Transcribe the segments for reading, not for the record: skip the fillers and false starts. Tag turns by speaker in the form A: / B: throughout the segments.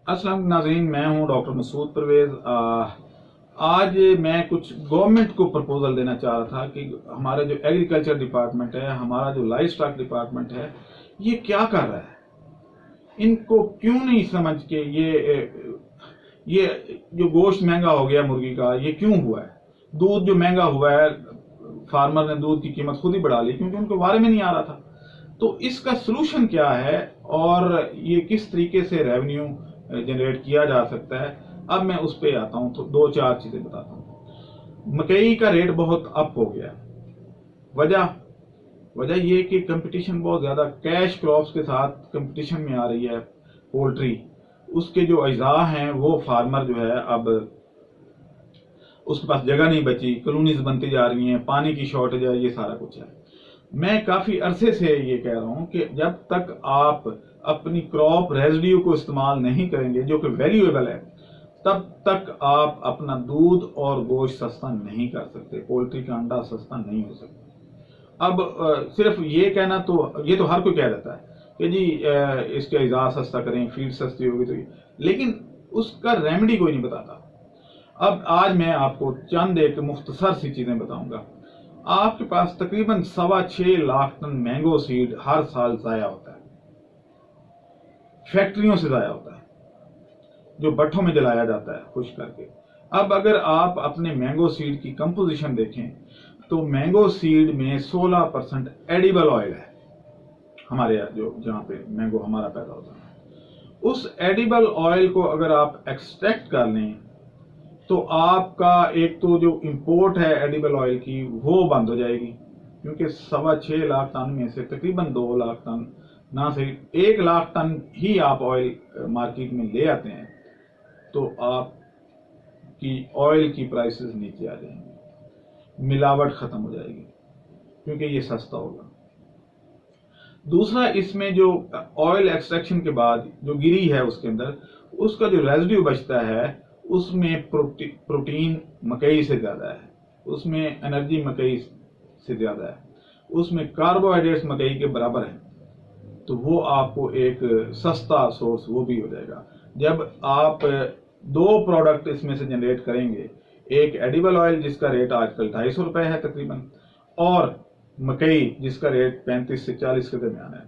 A: अस्सलाम नाज़रीन, मैं हूं डॉक्टर मसूद परवेज। आज मैं कुछ गवर्नमेंट को प्रपोजल देना चाह रहा था कि हमारा जो एग्रीकल्चर डिपार्टमेंट है, हमारा जो लाइव स्टॉक डिपार्टमेंट है, ये क्या कर रहा है। इनको क्यों नहीं समझ के ये जो गोश्त महंगा हो गया मुर्गी का, ये क्यों हुआ है। दूध जो महंगा हुआ है, फार्मर ने दूध की कीमत खुद ही बढ़ा ली क्योंकि उनको बारे में नहीं आ रहा था। तो इसका सोल्यूशन क्या है और ये किस तरीके से रेवेन्यू जनरेट किया जा सकता है। अब मैं उस पे आता हूं, तो दो चार चीजें बताता हूं। मकई का रेट बहुत अप हो गया। वजह ये कि कंपटीशन बहुत ज्यादा कैश क्रॉप्स के साथ कंपटीशन में आ रही है। पोल्ट्री, उसके जो अज्जा हैं वो फार्मर जो है, अब उसके पास जगह नहीं बची, कॉलोनीज बनती जा रही हैं, पानी की शॉर्टेज है, ये सारा कुछ है। मैं काफी अरसे से ये कह रहा हूं कि जब तक आप अपनी क्रॉप रेजिड्यू को इस्तेमाल नहीं करेंगे जो कि वैल्यूएबल है, तब तक आप अपना दूध और गोश्त सस्ता नहीं कर सकते। पोल्ट्री का अंडा सस्ता नहीं हो सकता। अब सिर्फ ये कहना, तो ये तो हर कोई कह देता है कि जी इसके अज़ा सस्ता करें, फीड सस्ती होगी तो, लेकिन उसका रेमेडी कोई नहीं बताता। अब आज मैं आपको चंद एक मुख्तसर सी चीजें बताऊंगा। आपके पास तकरीबन 6.25 लाख टन मैंगो सीड हर साल जाया होता है, फैक्ट्रियों से जाया होता है, जो भट्ठों में जलाया जाता है खुश करके। अब अगर आप अपने मैंगो सीड की कंपोजिशन देखें तो मैंगो सीड में 16% एडिबल ऑयल है। हमारे जो जहां पे मैंगो हमारा पैदा होता है, उस एडिबल ऑयल को अगर आप एक्सट्रैक्ट कर लें तो आपका एक तो जो इंपोर्ट है एडिबल ऑयल की वो बंद हो जाएगी, क्योंकि 6.25 लाख टन में से तकरीबन 2 लाख टन, ना सही 1 लाख टन ही आप ऑयल मार्केट में ले आते हैं, तो आपकी ऑयल की प्राइसेस नीचे आ जाएंगी, मिलावट खत्म हो जाएगी क्योंकि ये सस्ता होगा। दूसरा, इसमें जो ऑयल एक्सट्रैक्शन के बाद जो गिरी है उसके अंदर, उसका जो रेजिड्यू बचता है उसमें प्रोटीन मकई से ज्यादा है, उसमें एनर्जी मकई से ज्यादा है, उसमें कार्बोहाइड्रेट्स मकई के बराबर है। तो वो आपको एक सस्ता सोर्स वो भी हो जाएगा। जब आप दो प्रोडक्ट इसमें से जनरेट करेंगे, एक एडिबल ऑयल जिसका रेट आजकल 250 रुपए है तकरीबन, और मकई जिसका रेट 35 से 40 के दरमियान है,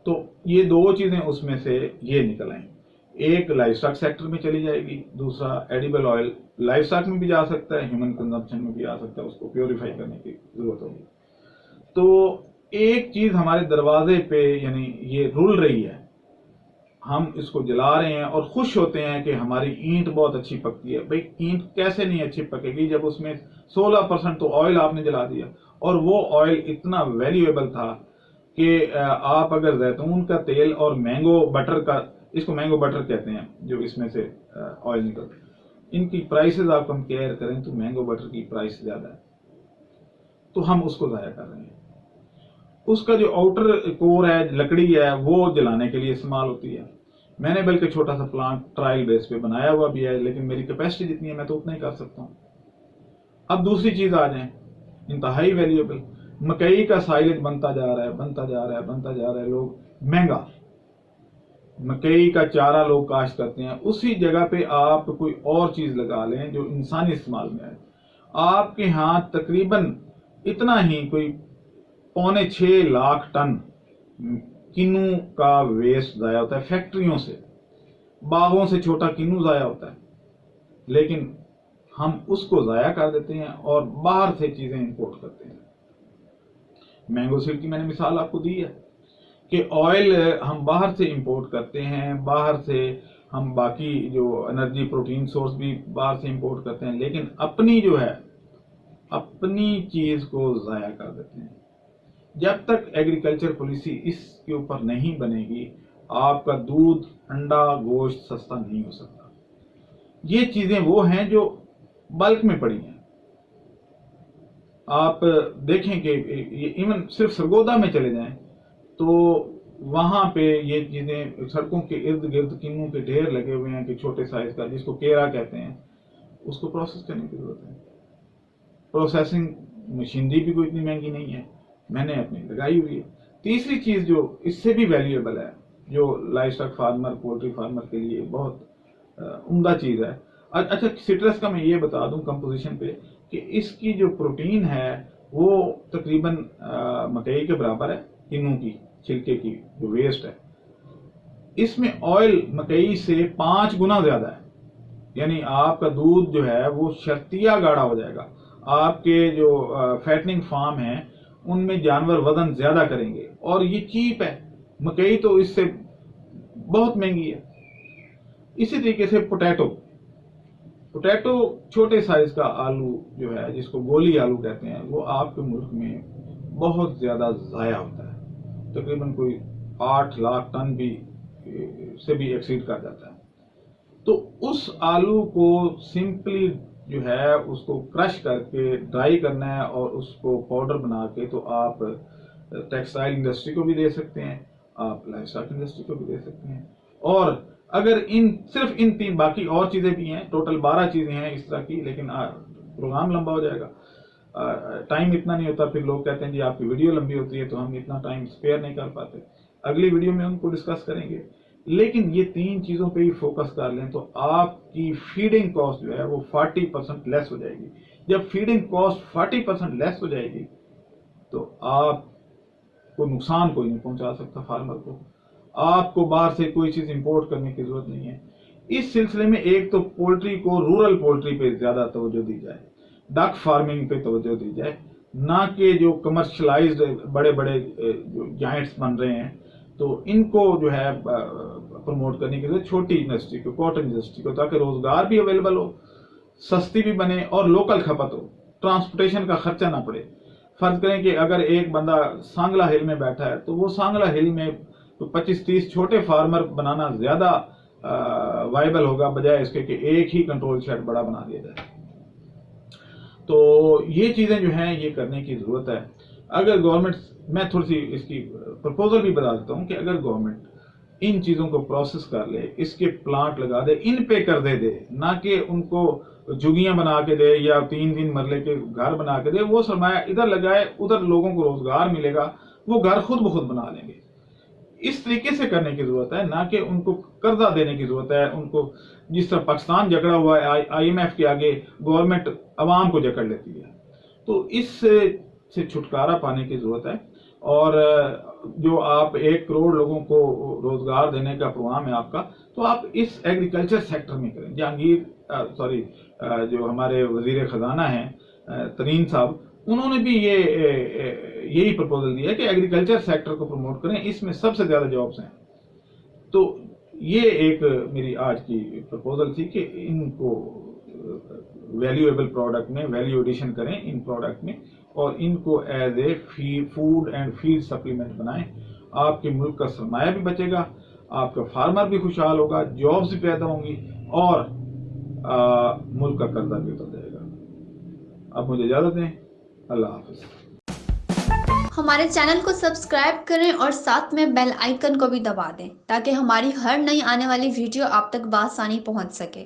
A: तो ये दो चीजें उसमें से ये निकल आएंगी। एक लाइव स्टॉक सेक्टर में चली जाएगी, दूसरा एडिबल ऑयल लाइव स्टॉक में भी जा सकता है, ह्यूमन कंजम्पशन में भी आ सकता है, उसको प्योरीफाई करने की जरूरत होगी। तो एक चीज हमारे दरवाजे पे यानी ये रुल रही है, हम इसको जला रहे हैं और खुश होते हैं कि हमारी ईंट बहुत अच्छी पकती है। भाई ईंट कैसे नहीं अच्छी पकेगी जब उसमें 16% तो ऑयल आपने जला दिया, और वो ऑयल इतना वैल्यूएबल था कि आप अगर जैतून का तेल और मैंगो बटर का, इसको मैंगो बटर कहते हैं जो इसमें से ऑयल निकलता है, इनकी प्राइसेस आप कंपेयर करें तो मैंगो बटर की प्राइस ज्यादा है, तो हम उसको जाया कर रहे हैं। उसका जो आउटर कोर है, लकड़ी है, वो जलाने के लिए इस्तेमाल होती है। मैंने बल्कि छोटा सा प्लांट ट्रायल बेस पे बनाया हुआ भी है, लेकिन मेरी कैपेसिटी जितनी है मैं तो उतना ही कर सकता हूँ। अब दूसरी चीज आ जाए, इंतहाई वैल्यूएबल, मकई का साइलेज बनता जा रहा है, बनता जा रहा है, बनता जा रहा है, लोग महंगा मकई का चारा लोग काश्त करते हैं, उसी जगह पे आप कोई और चीज लगा लें जो इंसानी इस्तेमाल में है। आपके यहाँ तकरीबन इतना ही कोई 5.25 लाख टन किन्नू का वेस्ट जाया होता है फैक्ट्रियों से, बागों से छोटा किन्नू जाया होता है, लेकिन हम उसको जाया कर देते हैं और बाहर से चीजें इंपोर्ट करते हैं। मैंगो सीड की मैंने मिसाल आपको दी है कि ऑयल हम बाहर से इंपोर्ट करते हैं, बाहर से हम बाकी जो एनर्जी प्रोटीन सोर्स भी बाहर से इंपोर्ट करते हैं, लेकिन अपनी जो है अपनी चीज को जाया कर देते हैं। जब तक एग्रीकल्चर पॉलिसी इसके ऊपर नहीं बनेगी, आपका दूध, अंडा, गोश्त सस्ता नहीं हो सकता। ये चीजें वो हैं जो बल्क में पड़ी हैं। आप देखें कि इवन सिर्फ सरगोदा में चले जाएं तो वहां पे ये चीजें, सड़कों के इर्द गिर्द किन्नू के ढेर लगे हुए हैं कि छोटे साइज का, जिसको केरा कहते हैं, उसको प्रोसेस करने की जरूरत है। प्रोसेसिंग मशीनरी भी कोई इतनी महंगी नहीं है, मैंने अपनी लगाई हुई है। तीसरी चीज जो इससे भी वैल्यूएबल है, जो live stock farmer, poultry farmer के लिए बहुत عمدہ چیز ہے. اچھا سٹرس کا میں یہ بتا دوں کمپوزیشن پہ کہ اس کی جو پروٹین ہے وہ تقریباً مکئی کے برابر ہے، کینو کی چھلکے کی جو ویسٹ ہے. اس میں آئل مکئی سے 5 گنا زیادہ ہے، یعنی آپ کا دودھ جو ہے وہ شرطیہ گاڑھا ہو جائے گا. آپ کے جو فیٹنگ فارم ہیں ان میں جانور وزن زیادہ کریں گے، اور یہ چیپ ہے. مکئی تو اس سے بہت مہنگی ہے. اسی طریقے سے پوٹیٹو چھوٹے سائز کا آلو جو ہے جس کو گولی آلو کہتے ہیں، وہ آپ کے ملک میں بہت زیادہ ضائع ہوتا ہے، تقریباً کوئی 8 لاکھ ٹن بھی سے بھی ایکسیڈ کر جاتا ہے. تو اس آلو کو سمپلی جو ہے اس کو کرش کر کے ڈرائی کرنا ہے اور اس کو پاؤڈر بنا کے تو آپ ٹیکسٹائل انڈسٹری کو بھی دے سکتے ہیں، آپ لائف اسٹاک انڈسٹری کو بھی دے سکتے ہیں. اور اگر صرف ان 3 باقی اور چیزیں بھی ہیں، ٹوٹل 12 چیزیں ہیں اس طرح کی، لیکن پروگرام لمبا ہو جائے گا، ٹائم اتنا نہیں ہوتا. پھر لوگ کہتے ہیں جی آپ کی ویڈیو لمبی ہوتی ہے تو ہم اتنا ٹائم اسپیئر نہیں کر پاتے. اگلی ویڈیو میں ان کو ڈسکس کریں گے. لیکن یہ 3 چیزوں پہ ہی فوکس کر لیں تو آپ کی فیڈنگ کاسٹ جو ہے وہ 40% لیس ہو جائے گی. جب فیڈنگ کاسٹ 40% لیس ہو جائے گی تو آپ کو نقصان کوئی نہیں پہنچا سکتا فارمر کو. آپ کو باہر سے کوئی چیز امپورٹ کرنے کی ضرورت نہیں ہے. اس سلسلے میں ایک تو پولٹری کو، رورل پولٹری پہ زیادہ توجہ دی جائے، ڈک فارمنگ پہ توجہ دی جائے، نہ کہ جو کمرشلائزڈ بڑے بڑے جو جائنٹس بن رہے ہیں تو ان کو جو ہے پروموٹ کرنے کے لیے چھوٹی انڈسٹری کو، کاٹن انڈسٹری کو، تاکہ روزگار بھی اویلیبل ہو، سستی بھی بنے اور لوکل کھپت ہو، ٹرانسپورٹیشن کا خرچہ نہ پڑے. فرض کریں کہ اگر ایک بندہ سانگلا ہل میں بیٹھا ہے تو وہ سانگلا ہل میں 25-30 چھوٹے فارمر بنانا زیادہ وائبل ہوگا بجائے اس کے کہ ایک ہی کنٹرول شیڈ بڑا بنا دیا جائے. تو یہ چیزیں جو ہیں یہ کرنے کی ضرورت ہے. اگر گورنمنٹ، میں تھوڑی سی اس کی پرپوزل بھی بتا دیتا ہوں کہ اگر گورنمنٹ ان چیزوں کو پروسیس کر لے، اس کے پلانٹ لگا دے، ان پہ کر دے، نہ کہ ان کو جھگیاں بنا کے دے یا 3 مرلے کے گھر بنا کے دے، وہ سرمایہ ادھر لگائے، ادھر لوگوں کو روزگار ملے گا، وہ گھر خود بخود بنا لیں گے. اس طریقے سے کرنے کی ضرورت ہے، نہ کہ ان کو قرضہ دینے کی ضرورت ہے. ان کو جس طرح پاکستان جکڑا ہوا ہے IMF کے آگے، گورنمنٹ عوام کو جکڑ لیتی ہے. تو اس سے چھٹکارا پانے کی ضرورت ہے. اور جو آپ 1 کروڑ لوگوں کو روزگار دینے کا پروگرام ہے آپ کا، تو آپ اس ایگریکلچر سیکٹر میں کریں. جو ہمارے وزیر خزانہ ہیں ترین صاحب، انہوں نے بھی یہی پرپوزل دیا ہے کہ ایگریکلچر سیکٹر کو پروموٹ کریں، اس میں سب سے زیادہ جابس ہیں. تو یہ ایک میری آج کی پرپوزل تھی کہ ان کو ویلیویبل پروڈکٹ میں ویلیو ایڈیشن کریں ان پروڈکٹ میں، اور ان کو as a food and feed supplement بنائیں. آپ کے ملک کا سرمایہ بھی بچے گا، آپ کا فارمر بھی خوشحال ہوگا، جابس بھی پیدا ہوں گی، اور ملک کا قرضہ بھی اتر جائے گا. اب مجھے اجازت دیں، اللہ حافظ.
B: ہمارے چینل کو سبسکرائب کریں اور ساتھ میں بیل آئیکن کو بھی دبا دیں تاکہ ہماری ہر نئی آنے والی ویڈیو آپ تک بآسانی پہنچ سکے.